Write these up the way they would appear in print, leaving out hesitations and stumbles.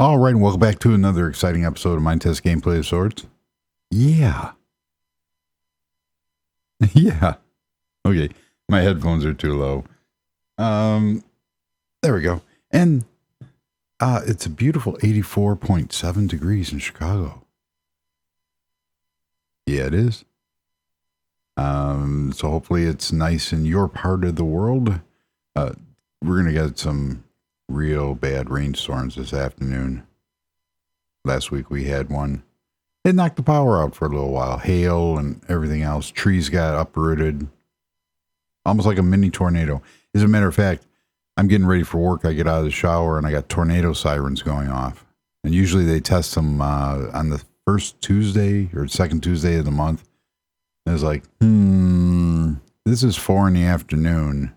All right, and welcome back to another exciting episode of Minetest Gameplay of Sorts. Yeah. Yeah. Okay, my headphones are too low. There we go. And it's a beautiful 84.7 degrees in Chicago. Yeah, it is. So hopefully it's nice in your part of the world. We're going to get some real bad rainstorms this afternoon. Last week we had one. It knocked the power out for a little while. Hail and everything else. Trees got uprooted. Almost like a mini tornado. As a matter of fact, I'm getting ready for work. I get out of the shower and I got tornado sirens going off. And usually they test them on the first Tuesday or second Tuesday of the month. And it's like, this is 4 PM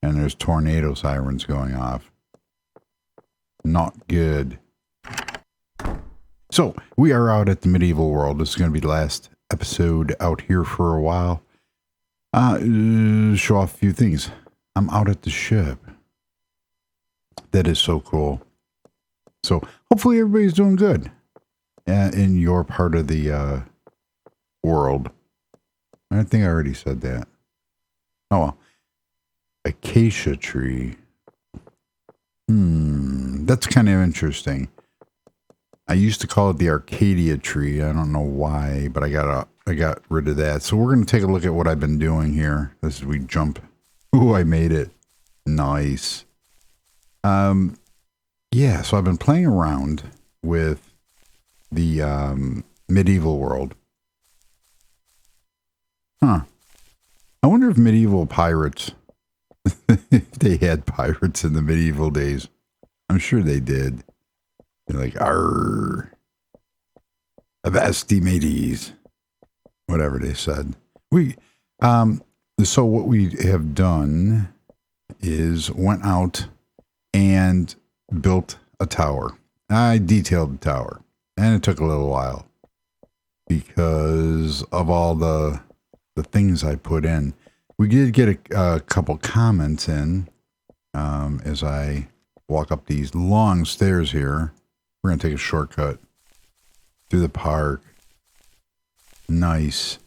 and there's tornado sirens going off. Not good. So, we are out at the medieval world. This is going to be the last episode out here for a while. Show off a few things. I'm out at the ship. That is so cool. So, hopefully everybody's doing good in your part of the world. I think I already said that. Oh, well. Acacia tree. That's kind of interesting. I used to call it the Arcadia tree. I don't know why, but I got rid of that. So we're going to take a look at what I've been doing here as we jump. Ooh, I made it. Nice. Yeah, so I've been playing around with the medieval world. I wonder if medieval pirates, if they had pirates in the medieval days. I'm sure they did. They're like, arr, avasti mateys, whatever they said. So what we have done is went out and built a tower. I detailed the tower, and it took a little while because of all the things I put in. We did get a couple comments in as I walk up these long stairs here. We're going to take a shortcut through the park. Nice.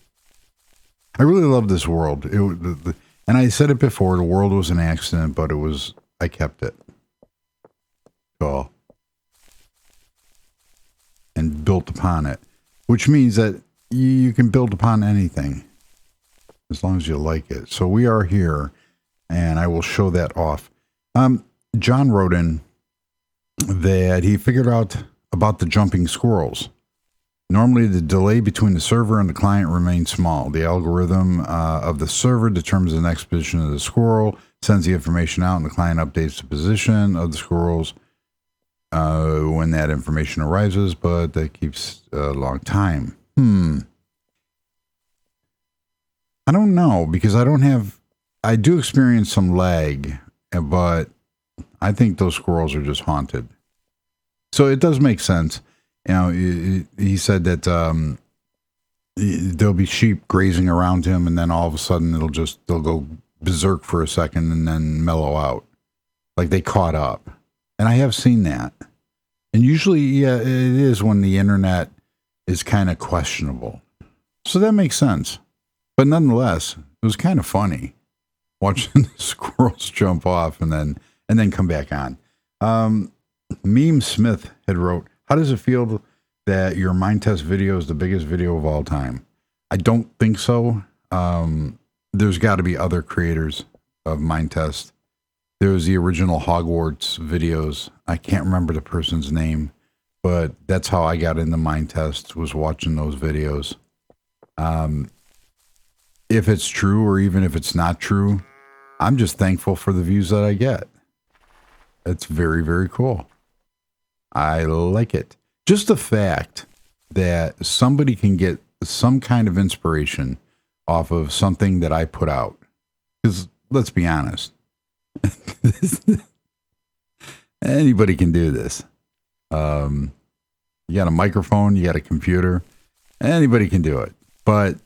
I really love this world. And I said it before, the world was an accident, but I kept it. Cool. And built upon it. Which means that you can build upon anything. As long as you like it. So we are here, and I will show that off. John wrote in that he figured out about the jumping squirrels. Normally, the delay between the server and the client remains small. The algorithm of the server determines the next position of the squirrel, sends the information out, and the client updates the position of the squirrels when that information arises, but that keeps a long time. I don't know, because I do experience some lag, but I think those squirrels are just haunted. So it does make sense. You know, he said that there'll be sheep grazing around him, and then all of a sudden they'll go berserk for a second and then mellow out. Like they caught up. And I have seen that. And usually, yeah, it is when the internet is kind of questionable. So that makes sense. But nonetheless, it was kind of funny watching the squirrels jump off and then come back on. Meme Smith had wrote, how does it feel that your Minetest video is the biggest video of all time? I don't think so. There's got to be other creators of Minetest. There was the original Hogwarts videos. I can't remember the person's name, but that's how I got into Minetest, was watching those videos. If it's true, or even if it's not true, I'm just thankful for the views that I get. It's very, very cool. I like it. Just the fact that somebody can get some kind of inspiration off of something that I put out. Because let's be honest, anybody can do this. You got a microphone, you got a computer, anybody can do it. But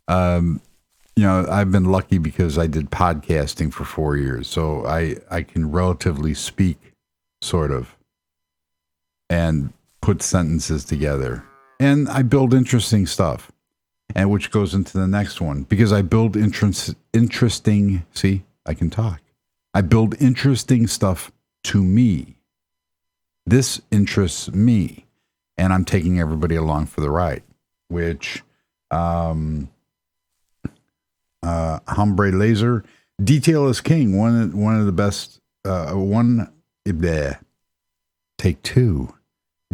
you know, I've been lucky because I did podcasting for 4 years, so I can relatively speak, sort of. and put sentences together. And I build interesting stuff, and which goes into the next one, because I build interesting, see, I can talk. I build interesting stuff to me. This interests me, and I'm taking everybody along for the ride, which Hombre Laser, detail is king. One of the best. Take two.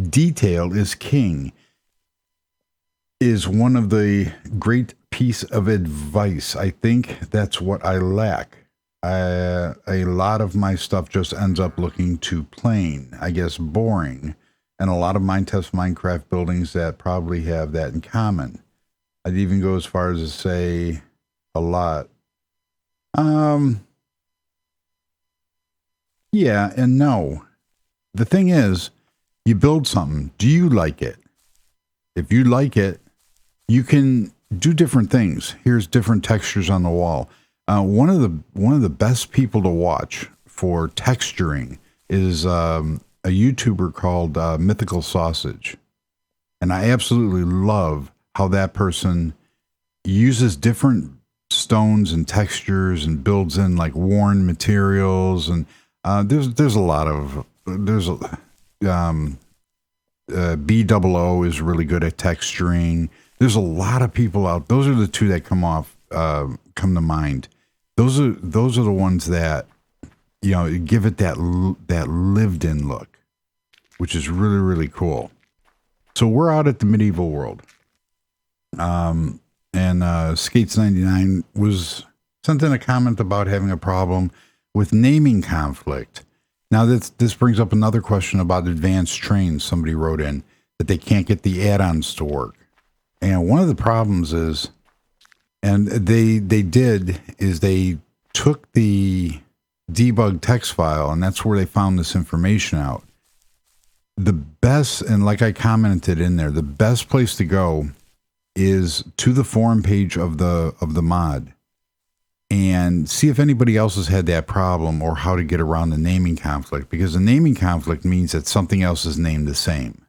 Detail is king is one of the great piece of advice. I think that's what I lack. A lot of my stuff just ends up looking too plain, I guess boring, and a lot of Minetest Minecraft buildings that probably have that in common. I'd even go as far as to say a lot. Yeah and no. The thing is, you build something. Do you like it? If you like it, you can do different things. Here's different textures on the wall. One of the best people to watch for texturing is a YouTuber called Mythical Sausage, and I absolutely love how that person uses different stones and textures and builds in like worn materials, and there's a lot of B00 is really good at texturing. There's a lot of people out. Those are the two that come to mind. Those are the ones that, you know, give it that lived in look, which is really, really cool. So we're out at the medieval world. And Skates99 was sent in a comment about having a problem with naming conflict. Now this brings up another question about advanced trains. Somebody wrote in that they can't get the add-ons to work. And one of the problems is, and they took the debug text file, and that's where they found this information out. The best, and like I commented in there, the best place to go is to the forum page of the mod and see if anybody else has had that problem or how to get around the naming conflict, because the naming conflict means that something else is named the same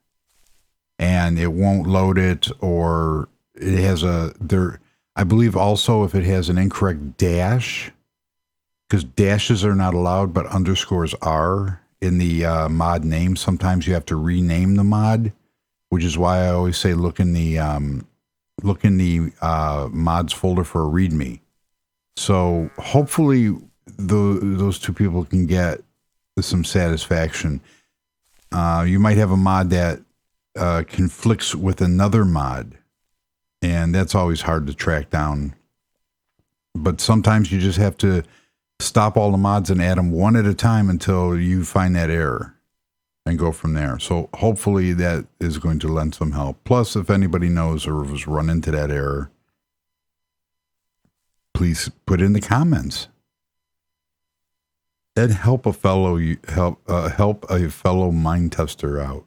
and it won't load it, or it has I believe also if it has an incorrect dash, because dashes are not allowed, but underscores are in the mod name. Sometimes you have to rename the mod, which is why I always say look in the mods folder for a README. So hopefully those two people can get some satisfaction. You might have a mod that conflicts with another mod, and that's always hard to track down. But sometimes you just have to stop all the mods and add them one at a time until you find that error and go from there. So hopefully that is going to lend some help. Plus, if anybody knows or has run into that error, please put in the comments. That'd help a fellow mind tester out.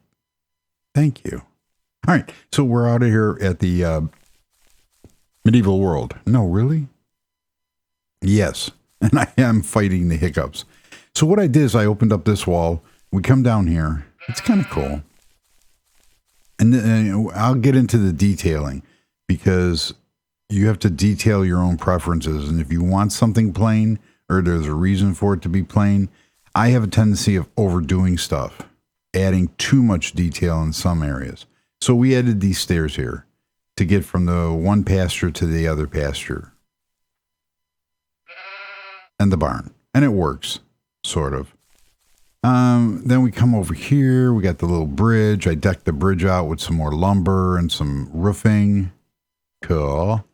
Thank you. All right, so we're out of here at the medieval world. No, really? Yes, and I am fighting the hiccups. So what I did is I opened up this wall. We come down here. It's kind of cool. And then I'll get into the detailing, because you have to detail your own preferences. And if you want something plain, or there's a reason for it to be plain, I have a tendency of overdoing stuff, adding too much detail in some areas. So we added these stairs here to get from the one pasture to the other pasture. And the barn. And it works, sort of. Then we come over here. We got the little bridge. I decked the bridge out with some more lumber and some roofing. Cool.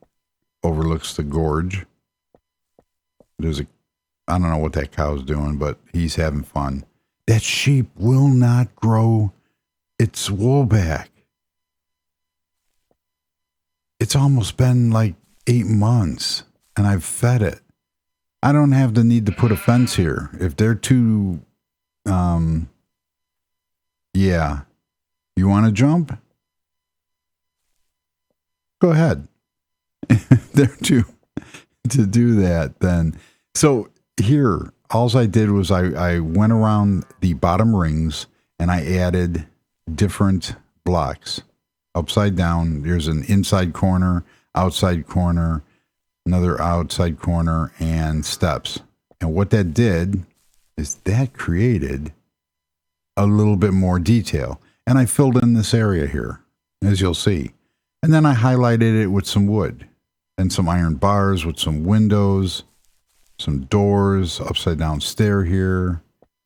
Overlooks the gorge. I don't know what that cow's doing, but he's having fun. That sheep will not grow its wool back. It's almost been like 8 months, and I've fed it. I don't have the need to put a fence here. If they're too, yeah. You want to jump? Go ahead. They're to do that then. So here, all I did was I went around the bottom rings and I added different blocks. Upside down, there's an inside corner, outside corner, another outside corner, and steps. And what that did is that created a little bit more detail. And I filled in this area here, as you'll see. And then I highlighted it with some wood and some iron bars with some windows, some doors, upside down stair here.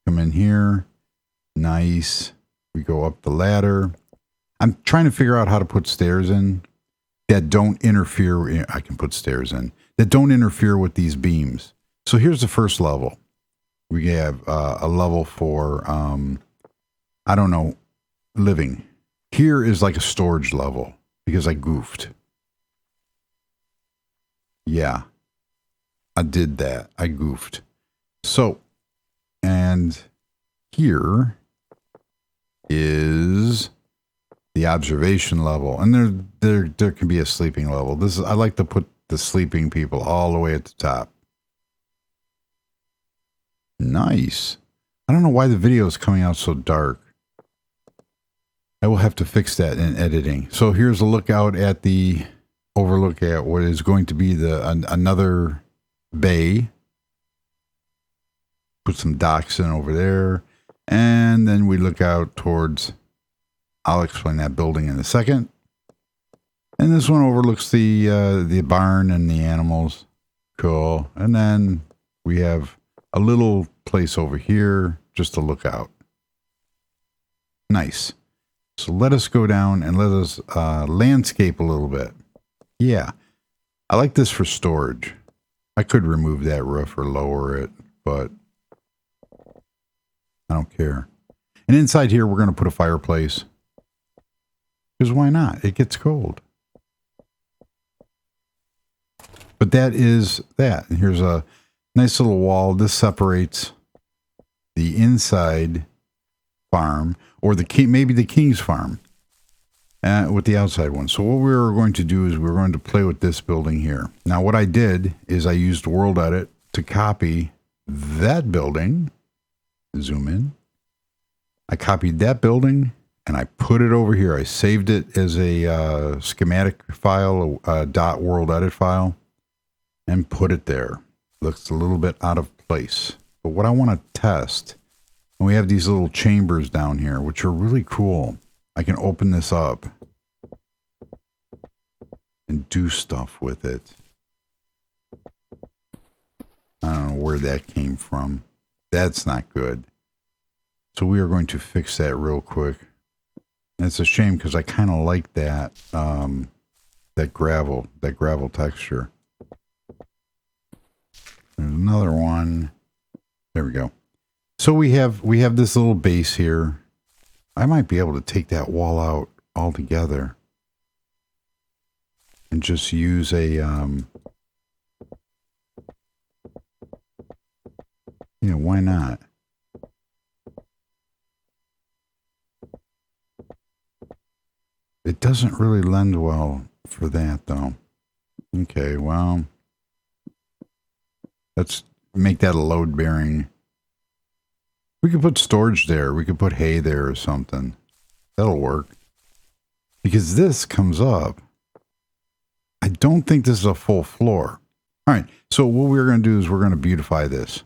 Come in here. Nice. We go up the ladder. I'm trying to figure out how to put stairs in that don't interfere. I can put stairs in that don't interfere with these beams. So here's the first level. We have a level for, I don't know, living. Here is like a storage level because I goofed. Yeah, I did that. I goofed. So, and here is the observation level, and there can be a sleeping level. This is, I like to put the sleeping people all the way at the top. Nice. I don't know why the video is coming out so dark. I will have to fix that in editing. So here's a look out at the overlook at what is going to be another bay. Put some docks in over there, and then we look out towards, I'll explain that building in a second. And this one overlooks the barn and the animals. Cool. And then we have a little place over here just to look out. Nice. So let us go down and let us landscape a little bit. Yeah. I like this for storage. I could remove that roof or lower it, but I don't care. And inside here, we're going to put a fireplace. Because why not? It gets cold. But that is that. And here's a nice little wall. This separates the inside farm, or maybe the king's farm, with the outside one. So what we're going to do is we're going to play with this building here. Now what I did is I used World Edit to copy that building. Zoom in. I copied that building and I put it over here. I saved it as a schematic file, a .world edit file, and put it there. Looks a little bit out of place. But what I want to test, and we have these little chambers down here, which are really cool. I can open this up and do stuff with it. I don't know where that came from. That's not good. So we are going to fix that real quick. And it's a shame because I kind of like that that gravel texture. There's another one. There we go. So we have this little base here. I might be able to take that wall out altogether and just use a why not? It doesn't really lend well for that though. Okay, well, let's make that a load bearing. We could put storage there. We could put hay there or something. That'll work. Because this comes up. I don't think this is a full floor. All right. So what we're going to do is we're going to beautify this.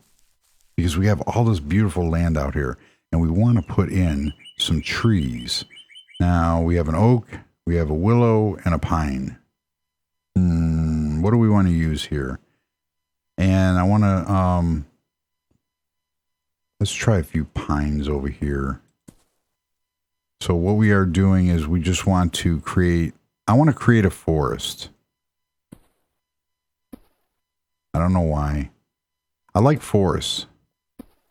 Because we have all this beautiful land out here. And we want to put in some trees. Now we have an oak. We have a willow and a pine. What do we want to use here? And I want to... let's try a few pines over here. So what we are doing is we just want to create, I want to create a forest. I don't know why. I like forests.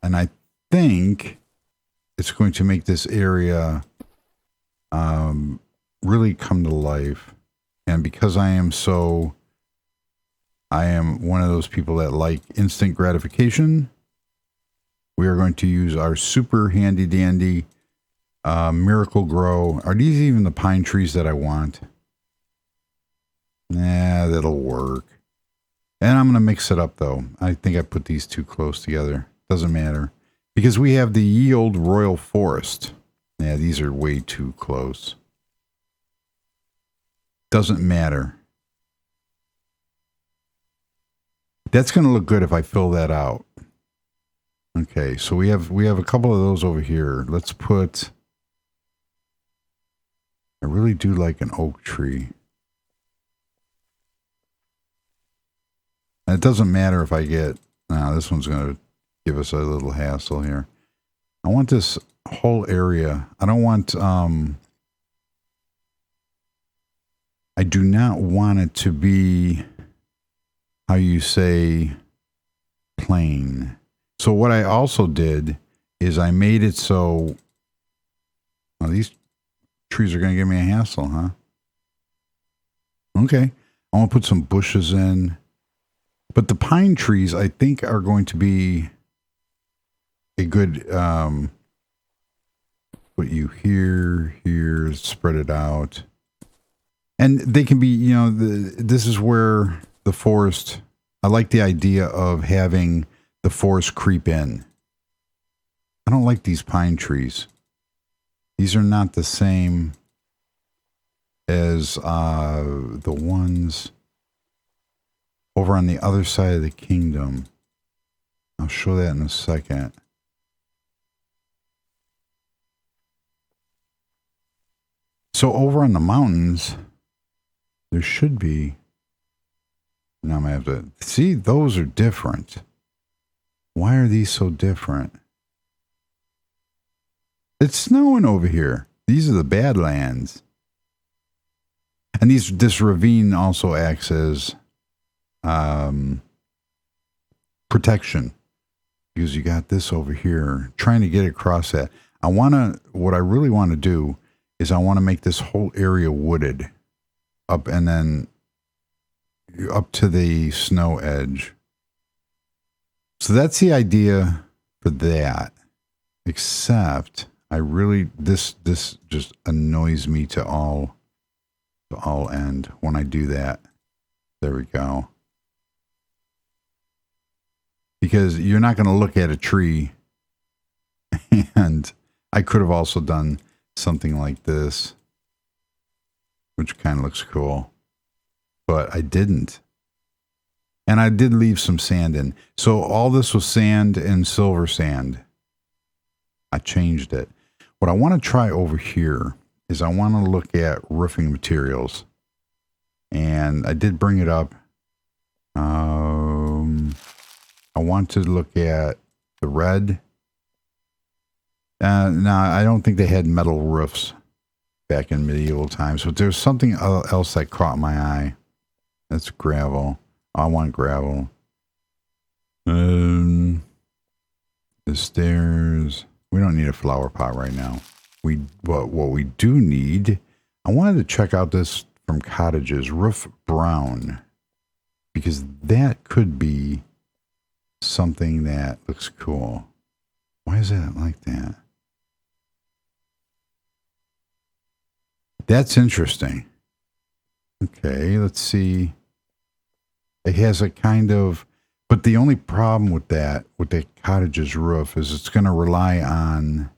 And I think it's going to make this area really come to life. And because I am one of those people that like instant gratification, we are going to use our super handy dandy Miracle Grow. Are these even the pine trees that I want? Nah, that'll work. And I'm going to mix it up though. I think I put these two close together. Doesn't matter. Because we have the ye old Royal Forest. Yeah, these are way too close. Doesn't matter. That's going to look good if I fill that out. Okay, so we have a couple of those over here. Let's put... I really do like an oak tree. And it doesn't matter if I get... Nah, this one's going to give us a little hassle here. I want this whole area. I don't want... I do not want it to be, how you say, plain. So what I also did is I made it so... Well, these trees are going to give me a hassle, huh? Okay. I want to put some bushes in. But the pine trees, I think, are going to be a good... put you here, spread it out. And they can be, you know, this is where the forest... I like the idea of having the forest creep in. I don't like these pine trees. These are not the same as the ones over on the other side of the kingdom. I'll show that in a second. So over on the mountains, there should be... Now I'm going to have to... See, those are different. Why are these so different? It's snowing over here. These are the Badlands. And this ravine also acts as protection. Because you got this over here. Trying to get across that. What I really want to do is I want to make this whole area wooded. Up and then up to the snow edge. So that's the idea for that. Except I really this just annoys me to all end when I do that. There we go. Because you're not going to look at a tree. And I could have also done something like this, which kind of looks cool. But I didn't. And I did leave some sand in. So all this was sand and silver sand. I changed it. What I want to try over here is I want to look at roofing materials. And I did bring it up. I want to look at the red. No, I don't think they had metal roofs back in medieval times. But there's something else that caught my eye. That's gravel. I want gravel. The stairs. We don't need a flower pot right now. But what we do need, I wanted to check out this from Cottages, roof brown, because that could be something that looks cool. Why is that like that? That's interesting. Okay, let's see. It has a kind of, but the only problem with that, with the Cottage's roof, is it's going to rely on,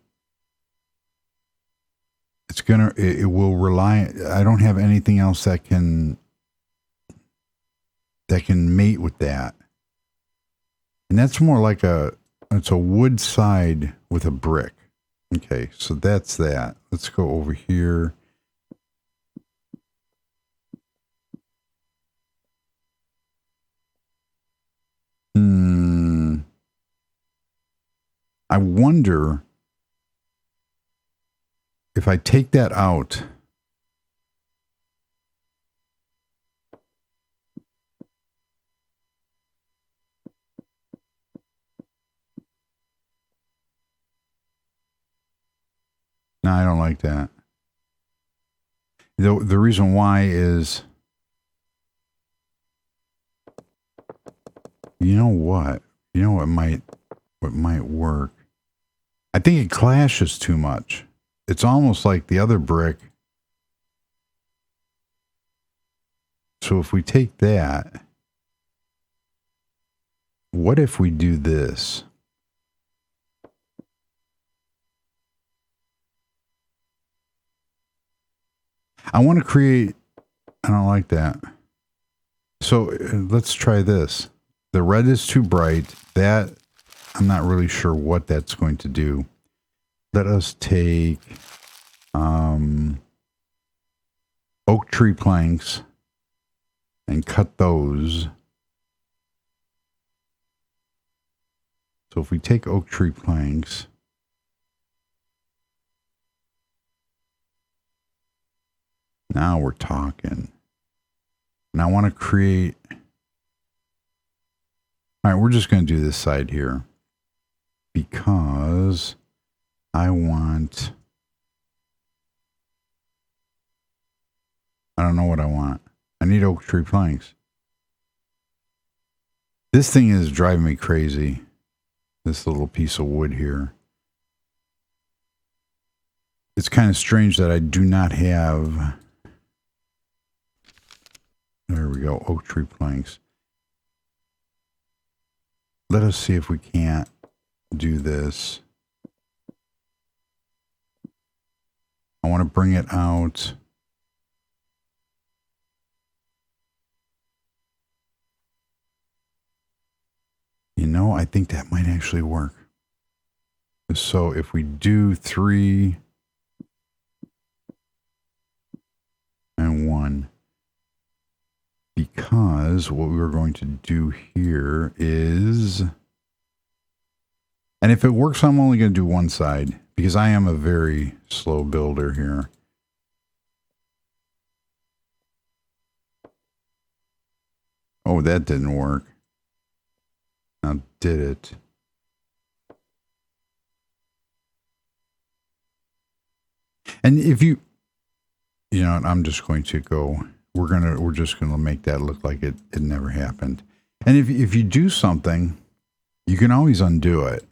it will rely, I don't have anything else that can mate with that. And that's more like it's a wood side with a brick. Okay, so that's that. Let's go over here. I wonder if I take that out. No, I don't like that. The reason why is, you know what? You know what might work? I think it clashes too much. It's almost like the other brick. So if we take that, what if we do this? I want to create, I don't like that. So let's try this. The red is too bright. That, I'm not really sure what that's going to do. Let us take oak tree planks and cut those. So if we take oak tree planks, now we're talking. And I want to create, all right, we're just going to do this side here because I don't know what I want. I need oak tree planks. This thing is driving me crazy. This little piece of wood here. It's kind of strange that I do not have, there we go, oak tree planks. Let us see if we can't do this. I want to bring it out. You know, I think that might actually work. So if we do 3 and 1, because what we were going to do here is, and if it works, I'm only going to do one side because I am a very slow builder here. Oh, that didn't work. Now, did it? And if you know, I'm just going to go, we're just going to make that look like it never happened. And if you do something, you can always undo it.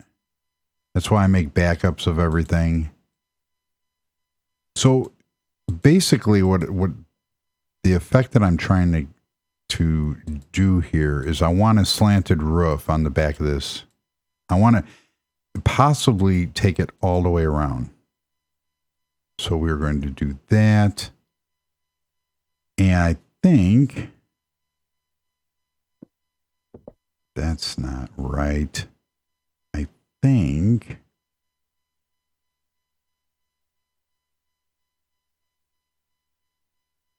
That's why I make backups of everything. So basically what the effect that I'm trying to do here is I want a slanted roof on the back of this. I want to possibly take it all the way around. So we're going to do that. And I think that's not right. I think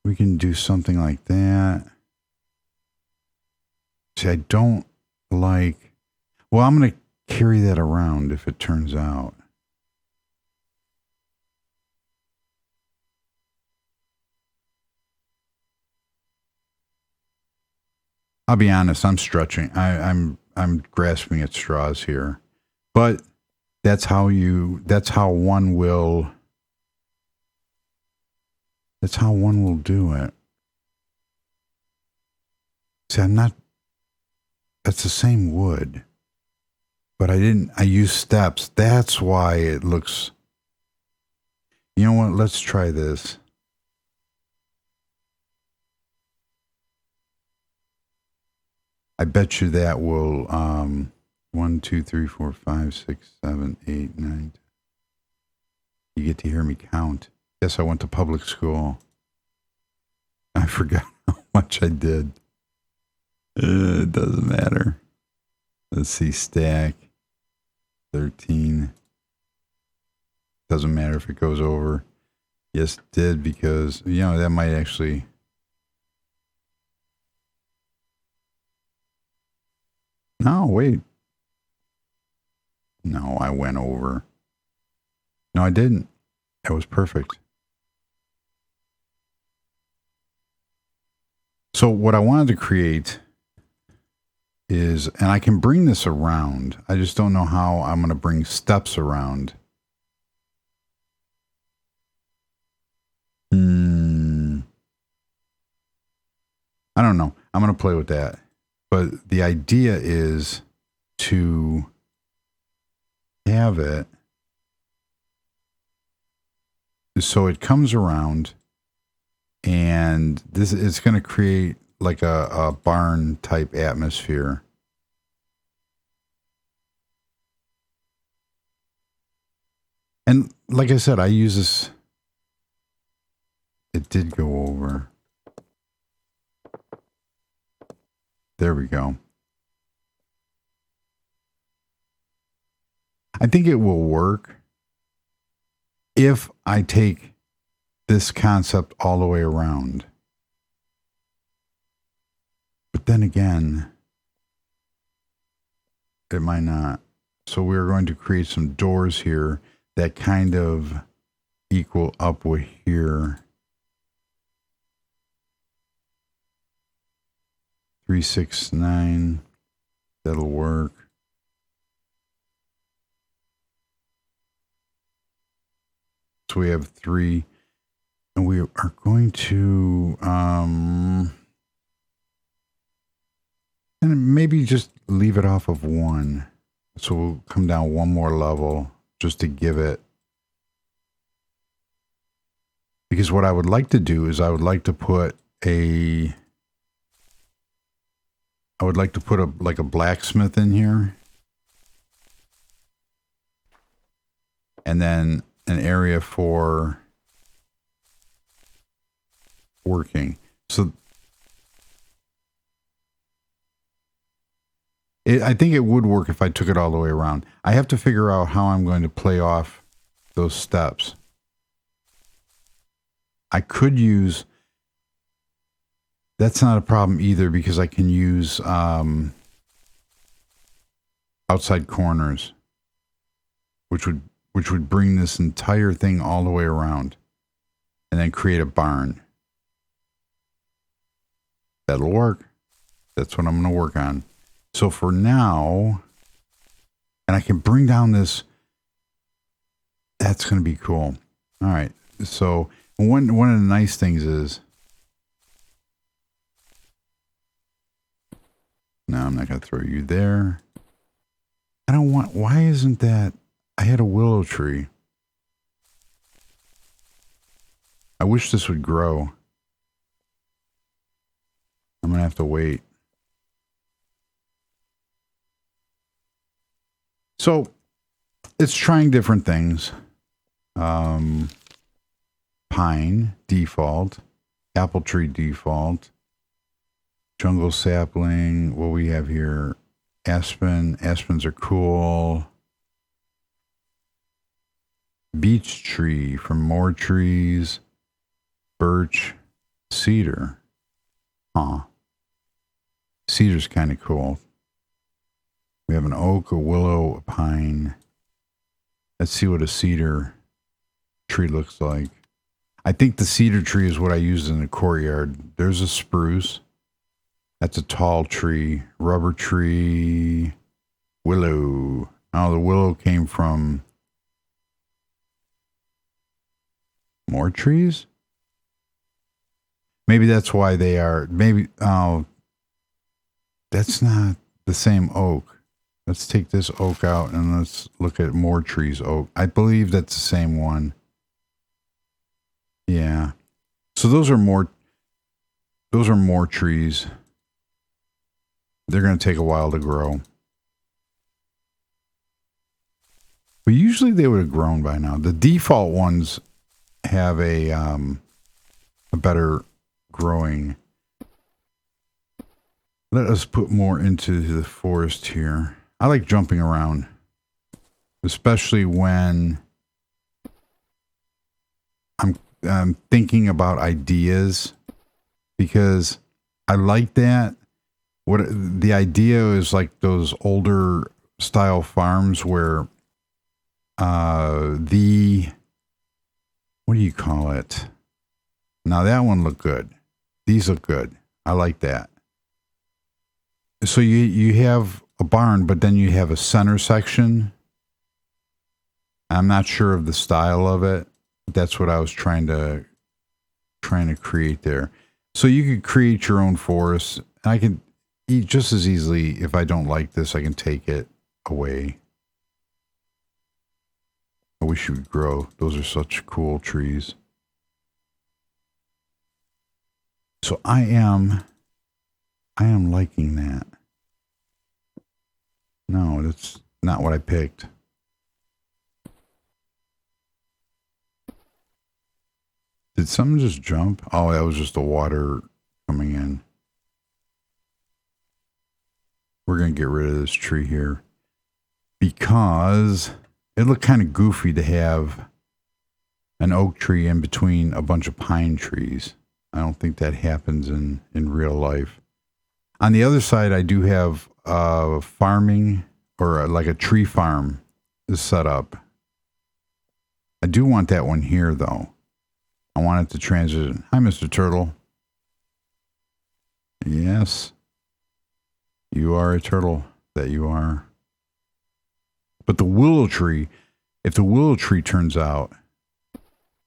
we can do something like that. See, I don't like, well, I'm going to carry that around if it turns out. I'll be honest, I'm stretching. I'm grasping at straws here. But that's how one will do it. See, that's the same wood. But I used steps. That's why it looks, you know what, let's try this. I bet you that will 1, 2, 3, 4, 5, 6, 7, 8, 9. You get to hear me count. Yes, I went to public school. I forgot how much I did. It doesn't matter. Let's see, stack 13. Doesn't matter if it goes over. Yes, it did, because you know that might actually. No, wait. No, I went over. No, I didn't. That was perfect. So what I wanted to create is, and I can bring this around. I just don't know how I'm going to bring steps around. I don't know. I'm going to play with that. But the idea is to have it so it comes around, and this is going to create like a barn type atmosphere. And like I said, I use this it did go over. There we go. I think it will work if I take this concept all the way around. But then again, it might not. So we're going to create some doors here that kind of equal up with here. 369. That'll work. So we have 3, and we are going to and maybe just leave it off of 1. So we'll come down 1 more level just to give it, because what I would like to do is I would like to put a like a blacksmith in here, and then an area for working. So I think it would work if I took it all the way around. I have to figure out how I'm going to play off those steps. I could use, that's not a problem either, because I can use outside corners, which would bring this entire thing all the way around, and then create a barn. That'll work. That's what I'm going to work on. So for now, and I can bring down this, that's going to be cool. All right. So one of the nice things is, no, I'm not going to throw you there. I don't want, why isn't that, I had a willow tree. I wish this would grow. I'm going to have to wait. So it's trying different things. Pine default, apple tree default, jungle sapling. What we have here, aspen. Aspens are cool. Beech tree from more trees. Birch, cedar. Cedar's kind of cool. We have an oak, a willow, a pine. Let's see what a cedar tree looks like. I think the cedar tree is what I used in the courtyard. There's a spruce. That's a tall tree. Rubber tree. Willow. Oh, the willow came from more trees? Maybe that's why they are. Maybe, oh, that's not the same oak. Let's take this oak out and let's look at more trees oak. I believe that's the same one. Yeah. So those are more trees. They're going to take a while to grow. But usually they would have grown by now. The default ones have a better growing. Let us put more into the forest here. I like jumping around, especially when I'm thinking about ideas, because I like that. What the idea is, like those older style farms where what do you call it? Now that one looked good. These look good. I like that. So you have a barn, but then you have a center section. I'm not sure of the style of it. That's what I was trying to create there. So you could create your own forest. I can eat just as easily. If I don't like this, I can take it away. I wish you would grow. Those are such cool trees. So I am liking that. No, that's not what I picked. Did something just jump? Oh, that was just the water coming in. We're going to get rid of this tree here because it looked kind of goofy to have an oak tree in between a bunch of pine trees. I don't think that happens in real life. On the other side, I do have farming or like a tree farm is set up. I do want that one here, though. I want it to transition. Hi, Mr. Turtle. Yes. You are a turtle. That you are. But the willow tree, if the willow tree turns out,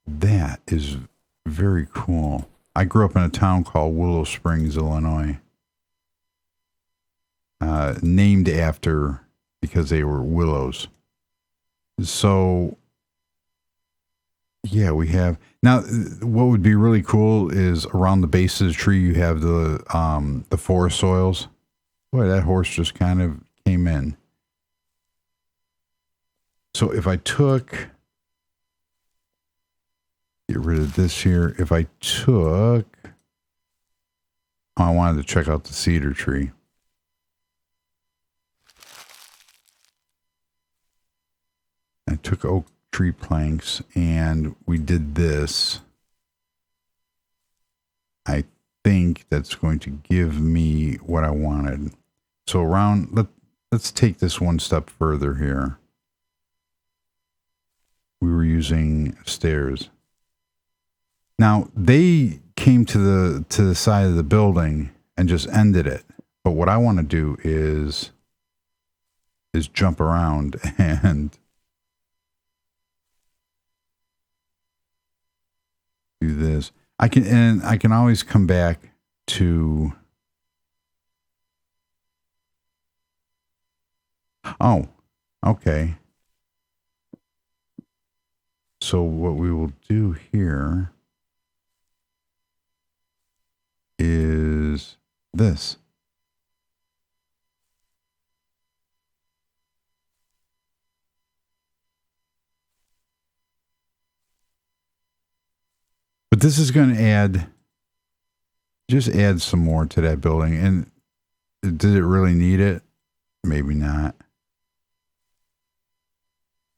that is very cool. I grew up in a town called Willow Springs, Illinois. Named after, because they were willows. So, yeah, we have. Now, what would be really cool is around the base of the tree, you have the forest soils. Boy, that horse just kind of came in. So if I took, get rid of this here. If I took, I wanted to check out the cedar tree. I took oak tree planks and we did this. I think that's going to give me what I wanted. So let's take this one step further here. We were using stairs. Now they came to the side of the building and just ended it. But what I want to do is jump around and do this. I can always come back to. Oh, okay. So what we will do here is this. But this is going to just add some more to that building. And did it really need it? Maybe not.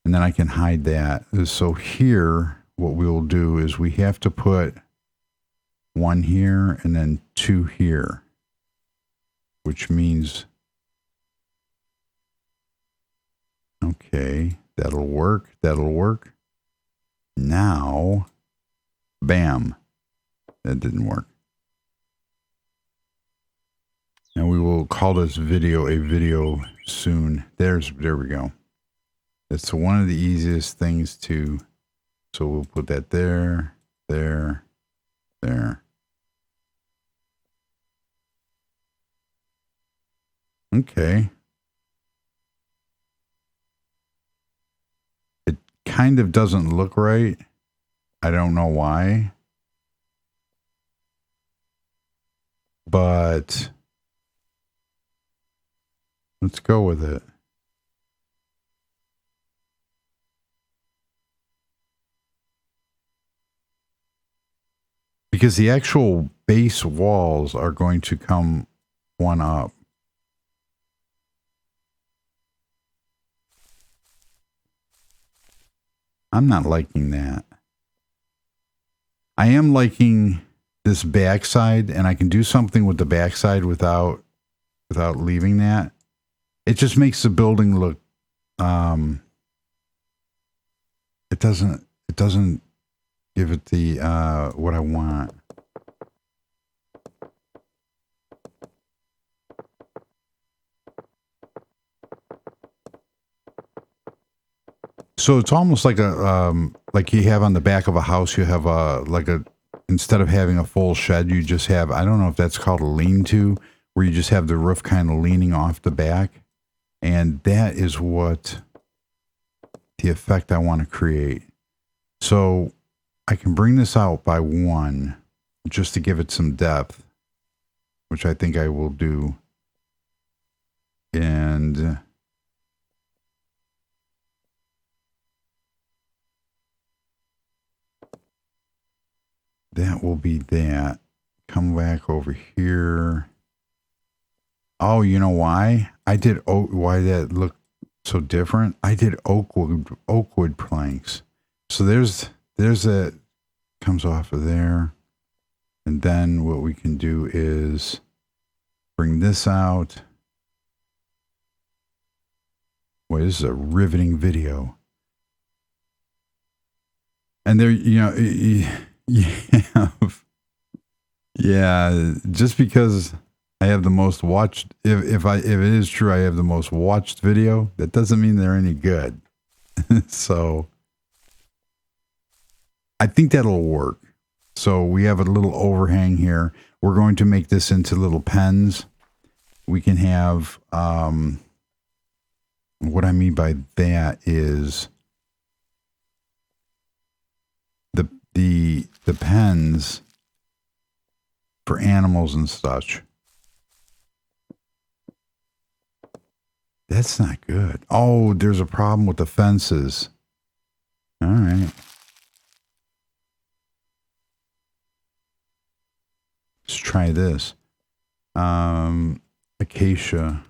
And then I can hide that. So here, what we will do is we have to put one here and then two here, which means, okay, that'll work. That'll work. Now, bam, that didn't work. Now we will call this video a video soon. There we go. It's one of the easiest things to, so we'll put that there, there, there. Okay. It kind of doesn't look right. I don't know why. But let's go with it. Because the actual base walls are going to come one up. I'm not liking that. I am liking this backside, and I can do something with the backside without leaving that. It just makes the building look, it doesn't give it the, what I want. So it's almost like like you have on the back of a house, you have instead of having a full shed, you just have, I don't know if that's called a lean-to, where you just have the roof kind of leaning off the back. And that is what the effect I want to create. So I can bring this out by one just to give it some depth, which I think I will do. And that will be that. Come back over here. Oh, you know why? I did why that looked so different? I did oak wood planks. So there's that comes off of there. And then what we can do is bring this out. Boy, this is a riveting video. And there, you know, you have, yeah, just because I have the most watched, if it is true, I have the most watched video, that doesn't mean they're any good. So I think that'll work. So we have a little overhang here. We're going to make this into little pens. We can have, what I mean by that is the pens for animals and such. That's not good. Oh, there's a problem with the fences. All right. Let's try this. Acacia.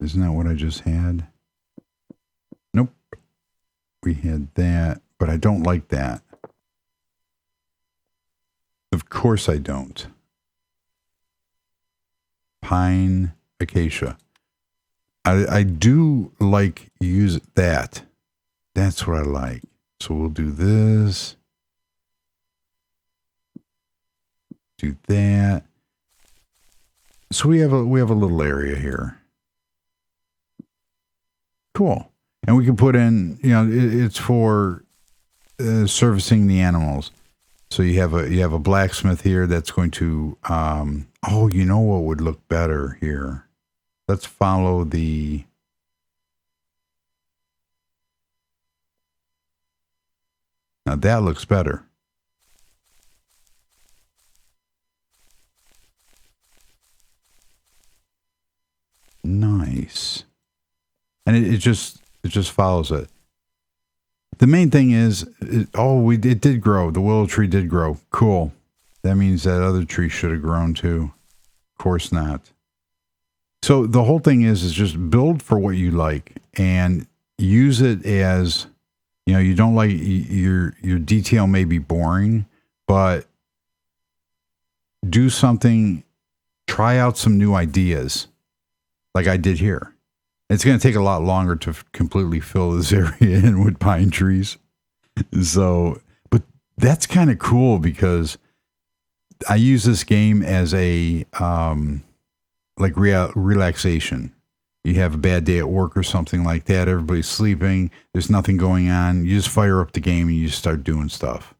Isn't that what I just had? Nope. We had that, but I don't like that. Of course I don't. Pine, acacia. I do like use that. That's what I like. So we'll do this. Do that. So we have a little area here. Cool. And we can put in, you know, it's for servicing the animals. So you have a blacksmith here that's going to, oh, you know what would look better here? Let's follow the, now that looks better. Nice. And it just follows it. The main thing is, it did grow. The willow tree did grow. Cool. That means that other tree should have grown too. Of course not. So the whole thing is just build for what you like and use it as, you know, you don't like your detail may be boring, but do something, try out some new ideas like I did here. It's going to take a lot longer to completely fill this area in with pine trees. So, but that's kind of cool because I use this game as a, like relaxation. You have a bad day at work or something like that. Everybody's sleeping. There's nothing going on. You just fire up the game and you just start doing stuff.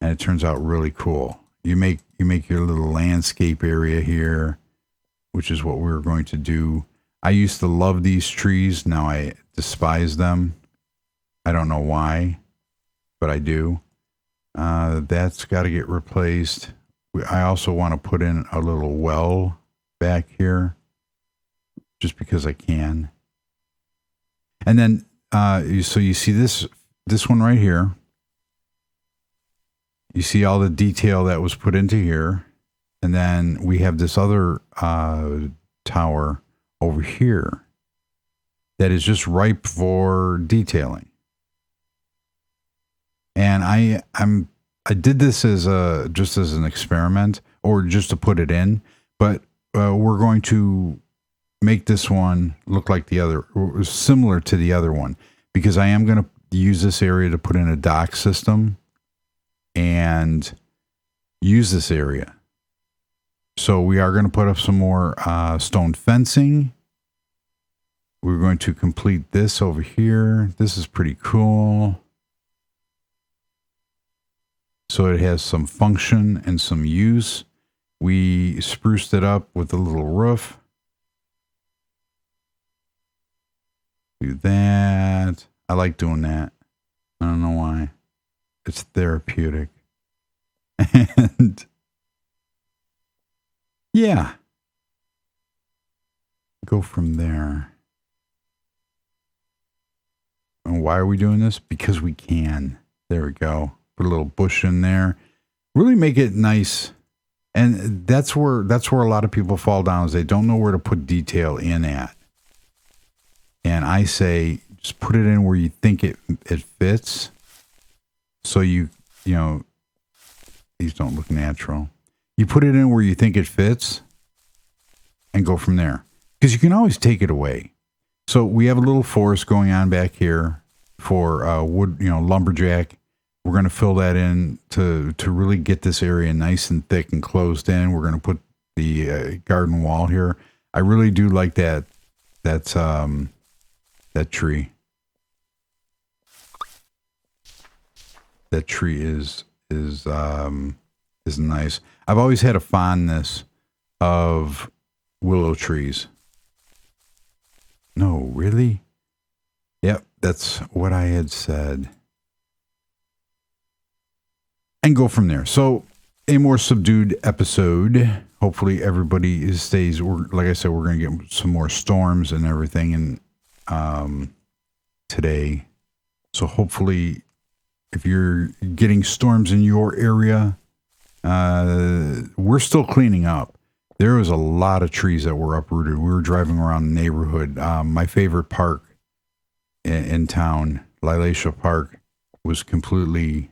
And it turns out really cool. You make your little landscape area here, which is what we're going to do. I used to love these trees. Now I despise them. I don't know why, but I do. That's got to get replaced. I also want to put in a little well back here just because I can. And then, so you see this one right here. You see all the detail that was put into here. And then we have this other tower over here that is just ripe for detailing. And I did this as just as an experiment or just to put it in, but we're going to make this one look like the other, similar to the other one, because I am going to use this area to put in a dock system and use this area. So we are going to put up some more stone fencing. We're going to complete this over here. This is pretty cool. So it has some function and some use. We spruced it up with a little roof. Do that. I like doing that. I don't know why. It's therapeutic. And yeah. Go from there. And why are we doing this? Because we can. There we go. Put a little bush in there. Really make it nice. And that's where a lot of people fall down, is they don't know where to put detail in at. And I say, just put it in where you think it fits. So you know, these don't look natural. You put it in where you think it fits and go from there. Because you can always take it away. So we have a little forest going on back here for wood, lumberjack. We're going to fill that in to really get this area nice and thick and closed in. We're going to put the garden wall here. I really do like that tree. That tree is nice. I've always had a fondness of willow trees. No, really? Yep, that's what I had said. And go from there. So, a more subdued episode. Hopefully everybody stays. Like I said, we're going to get some more storms and everything today. So hopefully, if you're getting storms in your area, we're still cleaning up. There was a lot of trees that were uprooted. We were driving around the neighborhood. My favorite park in town, Lilacia Park, was completely...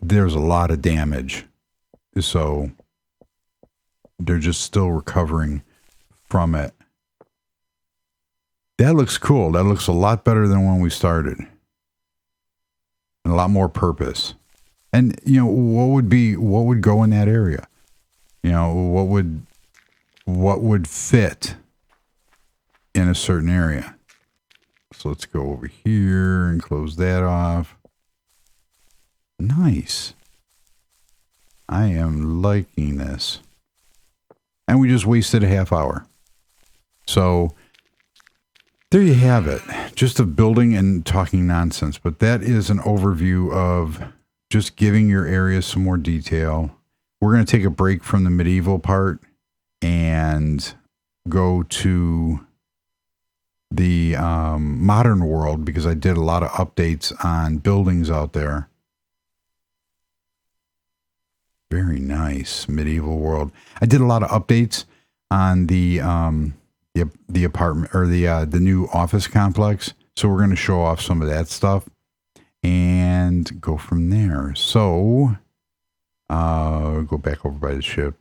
there's a lot of damage. So they're just still recovering from it. That looks cool. That looks a lot better than when we started. And a lot more purpose. And, what would go in that area? What would fit in a certain area? So let's go over here and close that off. Nice. I am liking this. And we just wasted a half hour. So there you have it. Just a building and talking nonsense. But that is an overview of just giving your area some more detail. We're going to take a break from the medieval part and go to the modern world, because I did a lot of updates on buildings out there. Very nice medieval world. I did a lot of updates on the apartment, or the new office complex. So we're going to show off some of that stuff and go from there. So go back over by the ship.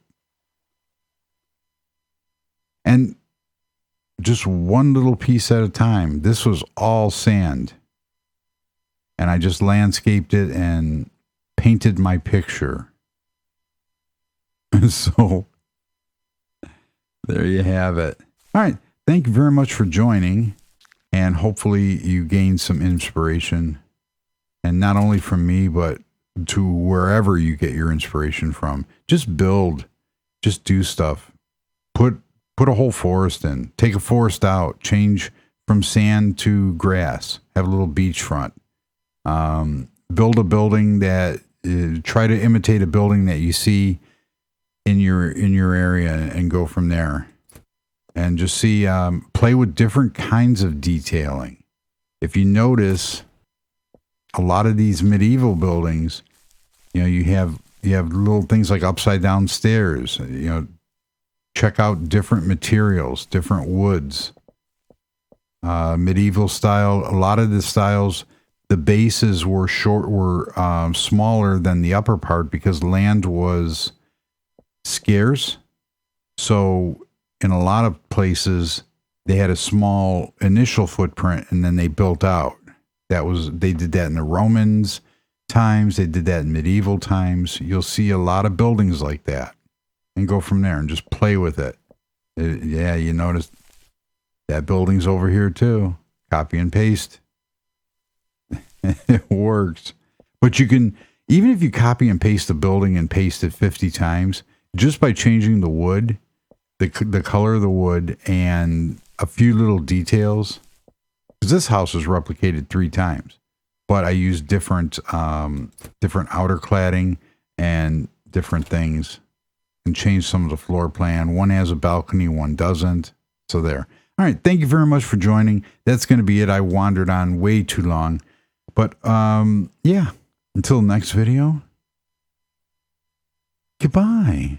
And just one little piece at a time. This was all sand. And I just landscaped it and painted my picture. So there you have it. All right. Thank you very much for joining. And hopefully you gained some inspiration. And not only from me, but to wherever you get your inspiration from. Just build. Just do stuff. Put a whole forest in. Take a forest out. Change from sand to grass. Have a little beachfront. Build a building that... try to imitate a building that you see in your area and go from there. And just see... play with different kinds of detailing. If you notice... a lot of these medieval buildings, you have little things like upside down stairs. Check out different materials, different woods. Medieval style. A lot of the styles, the bases were smaller than the upper part because land was scarce. So in a lot of places, they had a small initial footprint and then they built out. They did that in the Romans times. They did that in medieval times. You'll see a lot of buildings like that and go from there and just play with it. Yeah, you notice that building's over here too. Copy and paste. It works. But you can, even if you copy and paste the building and paste it 50 times, just by changing the wood, the color of the wood and a few little details, because this house was replicated 3 times, but I used different outer cladding and different things and changed some of the floor plan. One has a balcony, one doesn't. So there. All right. Thank you very much for joining. That's going to be it. I wandered on way too long, but yeah, until next video, Goodbye.